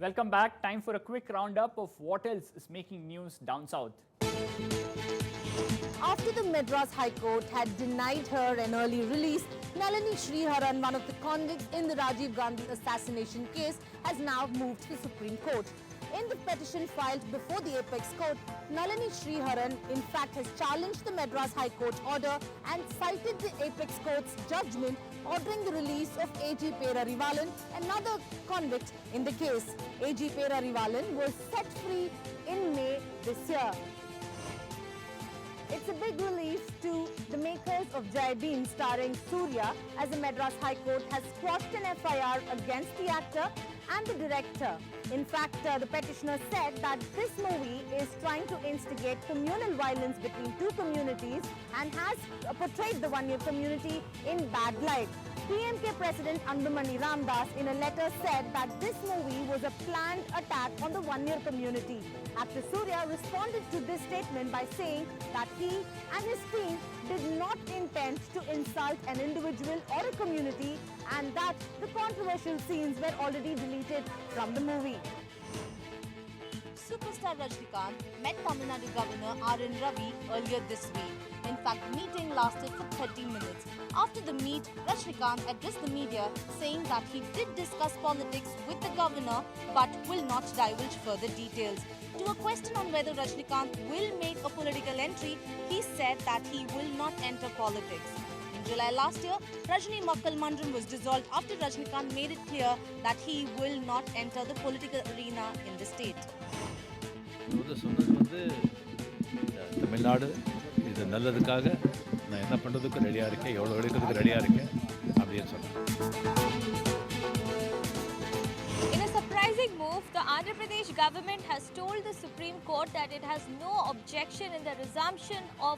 Welcome back. Time for a quick roundup of what else is making news down south. After the Madras High Court had denied her an early release, Nalini Sriharan, one of the convicts in the Rajiv Gandhi assassination case, has now moved to the Supreme Court. In the petition filed before the Apex Court, Nalini Sriharan in fact has challenged the Madras High Court order and cited the Apex Court's judgment ordering the release of A.G. Perarivalan, another convict in the case. A.G. Perarivalan was set free in May this year. It's a big relief to the makers of Jai Bhim starring Surya, as the Madras High Court has quashed an FIR against the actor and the director. In fact, the petitioner said that this movie is trying to instigate communal violence between two communities and has portrayed the one-year community in bad light. PMK President Anbumani Ramdas in a letter said that this movie was a planned attack on the one-year community. Actor Surya responded to this statement by saying that he and his team did not intend to insult an individual or a community and that the controversial scenes were already deleted from the movie. Superstar Rajnikanth met Tamil Nadu Governor R.N. Ravi earlier this week. In fact, the meeting lasted for 30 minutes. After the meet, Rajnikanth addressed the media saying that he did discuss politics with the governor but will not divulge further details. To a question on whether Rajnikanth will make a political entry, he said that he will not enter politics. In July last year, Rajni Makkal Mandram was dissolved after Rajnikanth made it clear that he will not enter the political arena in the state. Tamil Nadu இது நல்லதுக்காக நான் என்ன பண்ணுறதுக்கு ரெடியாக இருக்கேன், எவ்வளோ எடுக்கிறதுக்கு ரெடியாக இருக்கேன் அப்படின்னு சொன்னேன். In a surprising move, the Andhra Pradesh government has told the Supreme Court that it has no objection in the resumption of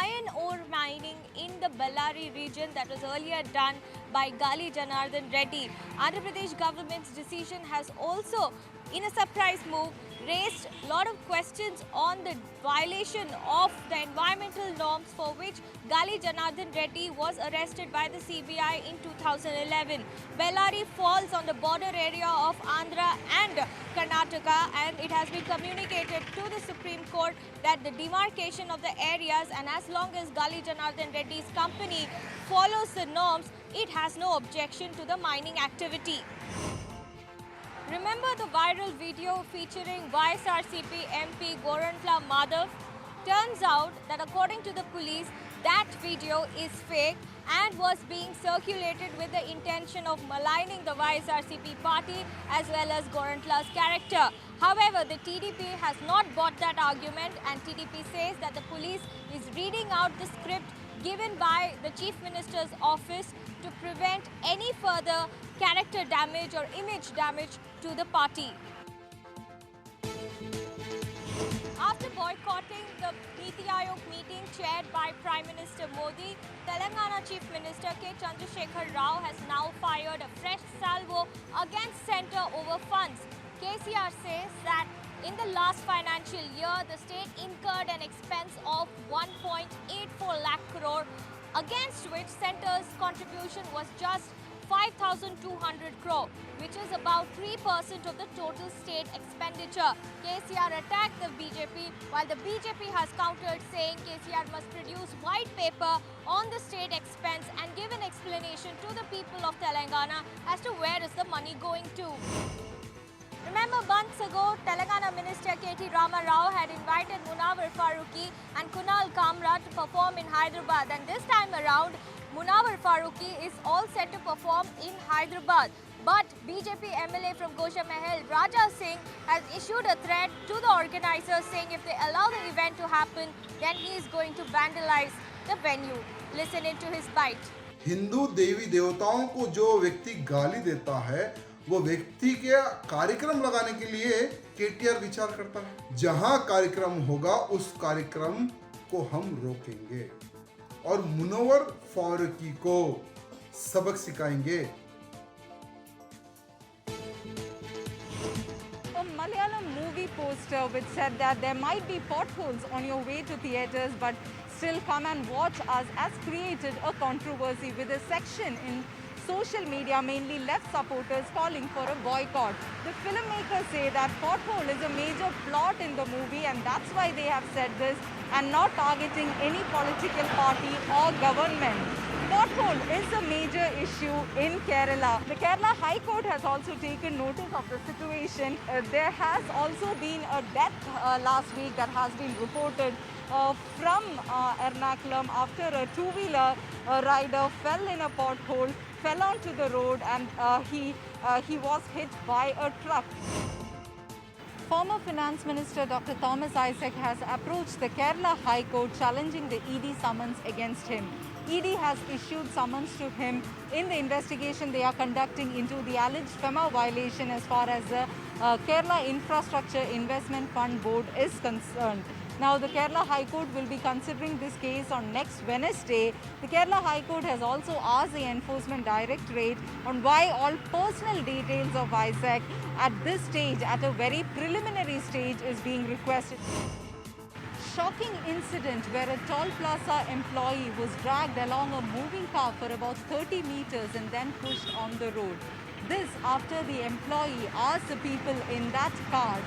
iron ore mining in the Bellary region that was earlier done by Gali Janardhan Reddy. Andhra Pradesh government's decision has also, in a surprise move, raised a lot of questions on the violation of the environmental norms for which Gali Janardhan Reddy was arrested by the CBI in 2011. Bellary falls on the border area of Andhra and Karnataka, and it has been communicated to the Supreme Court that the demarcation of the areas, and as long as Gali Janardhan Reddy's company follows the norms, it has no objection to the mining activity. Remember the viral video featuring YSRCP MP Gorantla Madhav? Turns out that according to the police, that video is fake and was being circulated with the intention of maligning the YSRCP party as well as Gorantla's character. However, the TDP has not bought that argument, and TDP says that the police is reading out the script given by the Chief Minister's office to prevent any further character damage or image damage to the party. After boycotting the Niti Aayog meeting chaired by Prime Minister Modi, Telangana Chief Minister K. Chandrasekhar Rao has now fired a fresh salvo against centre over funds. KCR says that in the last financial year, the state incurred an expense of 1.84 lakh crore, against which centre's contribution was just 5,200 crore, which is about 3% of the total state expenditure. KCR attacked the BJP, while the BJP has countered, saying KCR must produce white paper on the state expense and give an explanation to the people of Telangana as to where is the money going to. Remember, months ago, Telangana Minister K.T. Rama Rao had invited Munawar Farooqui and Kunal Kamra to perform in Hyderabad, and this time around, Munawar Farooqui is all set to perform in Hyderabad. But BJP MLA from Gosha Mahal, Raja Singh, has issued a threat to the organizers saying if they allow the event to happen, then he is going to vandalize the venue. Listen into his bite. Hindu देवी देवताओं को जो व्यक्ति गाली देता है, वो व्यक्ति के कार्यक्रम लगाने के लिए केटीआर विचार करता है। जहां कार्यक्रम होगा उस कार्यक्रम को हम रोकेंगे और मुनव्वर फारूकी को सबक सिखाएंगे। A Malayalam movie poster which said that there might be potholes on your way to theatres, but still come and watch us has created a controversy with a section in social media, mainly left supporters, calling for a boycott. The filmmakers say that pothole is a major plot in the movie, and that's why they have said this, and not targeting any political party or government. Pothole is a major issue in Kerala. The Kerala High Court has also taken notice of the situation. There has also been a death last week that has been reported from Ernakulam after a two-wheeler rider fell in a pothole, fell onto the road, and he was hit by a truck. Former Finance Minister Dr. Thomas Isaac has approached the Kerala High Court challenging the ED summons against him. ED has issued summons to him in the investigation they are conducting into the alleged FEMA violation as far as the Kerala Infrastructure Investment Fund Board is concerned. Now, the Kerala High Court will be considering this case on next Wednesday. The Kerala High Court has also asked the Enforcement Directorate on why all personal details of Isaac at this stage, at a very preliminary stage, is being requested. Shocking incident where a toll plaza employee was dragged along a moving car for about 30 meters and then pushed on the road. This after the employee asked the people in that car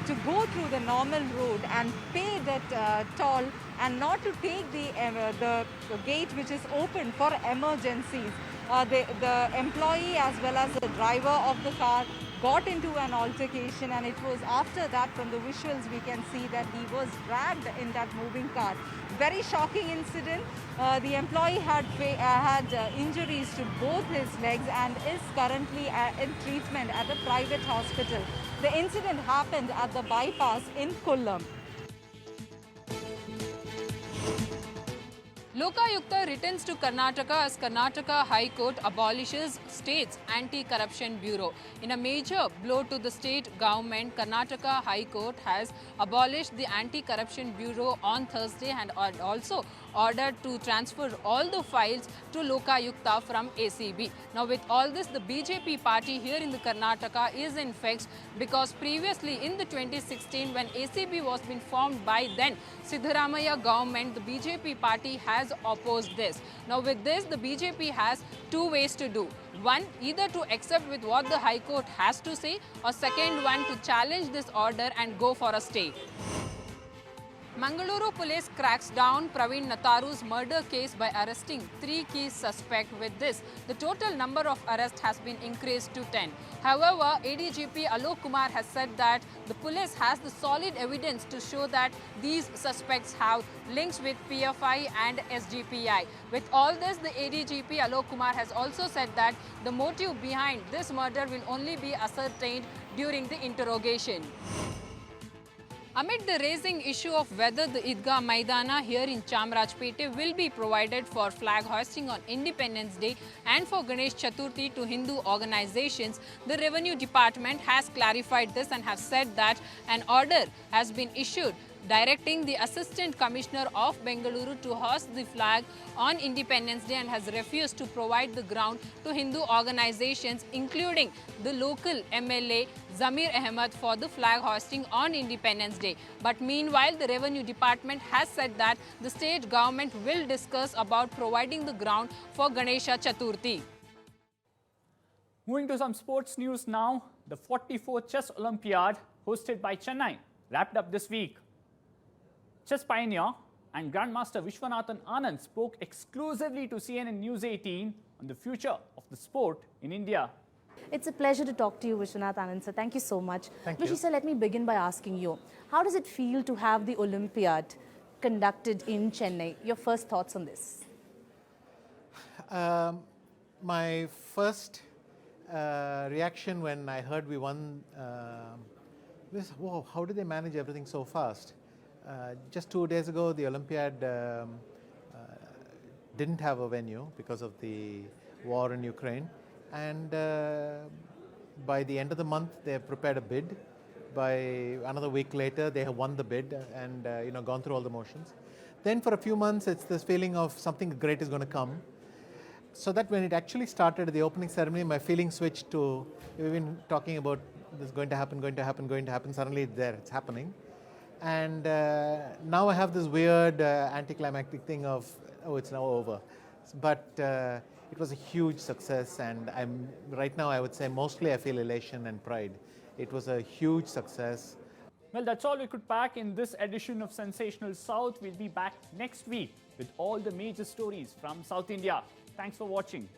to go through the normal road and pay that toll and not to take the gate which is open for emergencies. The employee as well as the driver of the car got into an altercation, and it was after that, from the visuals we can see that he was dragged in that moving car. Very shocking incident. The employee had injuries to both his legs and is currently in treatment at a private hospital. The incident happened at the bypass in Kollam. Lokayukta returns to Karnataka as Karnataka High Court abolishes state's Anti-Corruption Bureau. In a major blow to the state government, Karnataka High Court has abolished the Anti-Corruption Bureau on Thursday and also ordered to transfer all the files to Lokayukta from ACB. Now, with all this, the BJP party here in the Karnataka is in fix because previously in the 2016 when ACB was being formed by then Siddharamaiah government, the BJP party has opposed this. Now, with this, the BJP has two ways to do. One, either to accept with what the High Court has to say, or second one, to challenge this order and go for a stay. Mangaluru police cracks down Praveen Natharu's murder case by arresting 3 key suspects. With this, the total number of arrests has been increased to 10. However, ADGP Alok Kumar has said that the police has the solid evidence to show that these suspects have links with PFI and SGPI. With all this, the ADGP Alok Kumar has also said that the motive behind this murder will only be ascertained during the interrogation. Amid the raising issue of whether the Idgah Maidana here in Chamrajpete will be provided for flag hoisting on Independence Day and for Ganesh Chaturthi to Hindu organizations, the Revenue Department has clarified this and have said that an order has been issued directing the Assistant Commissioner of Bengaluru to hoist the flag on Independence Day and has refused to provide the ground to Hindu organizations, including the local MLA Zamir Ahmed, for the flag hoisting on Independence Day. But meanwhile, the Revenue Department has said that the state government will discuss about providing the ground for Ganesha Chaturthi. Moving to some sports news now, the 44th Chess Olympiad hosted by Chennai wrapped up this week. Chess pioneer and Grandmaster Vishwanathan Anand spoke exclusively to CNN News 18 on the future of the sport in India. It's a pleasure to talk to you, Vishwanath Anand, sir. Thank you so much. Thank you. Rishi, sir, let me begin by asking you, how does it feel to have the Olympiad conducted in Chennai? Your first thoughts on this? My first reaction when I heard we won was, whoa, how did they manage everything so fast? Just 2 days ago, the Olympiad didn't have a venue because of the war in Ukraine. And by the end of the month, they have prepared a bid. By another week later, they have won the bid and gone through all the motions. Then for a few months, it's this feeling of something great is going to come. So that when it actually started, the opening ceremony, my feeling switched to, we've been talking about this going to happen, going to happen, going to happen. Suddenly it's there, it's happening. And now I have this weird anticlimactic thing of, oh, it's now over. But it was a huge success, and right now I would say mostly I feel elation and pride. It was a huge success. Well, that's all we could pack in this edition of Sensational South. We'll be back next week with all the major stories from South India. Thanks for watching.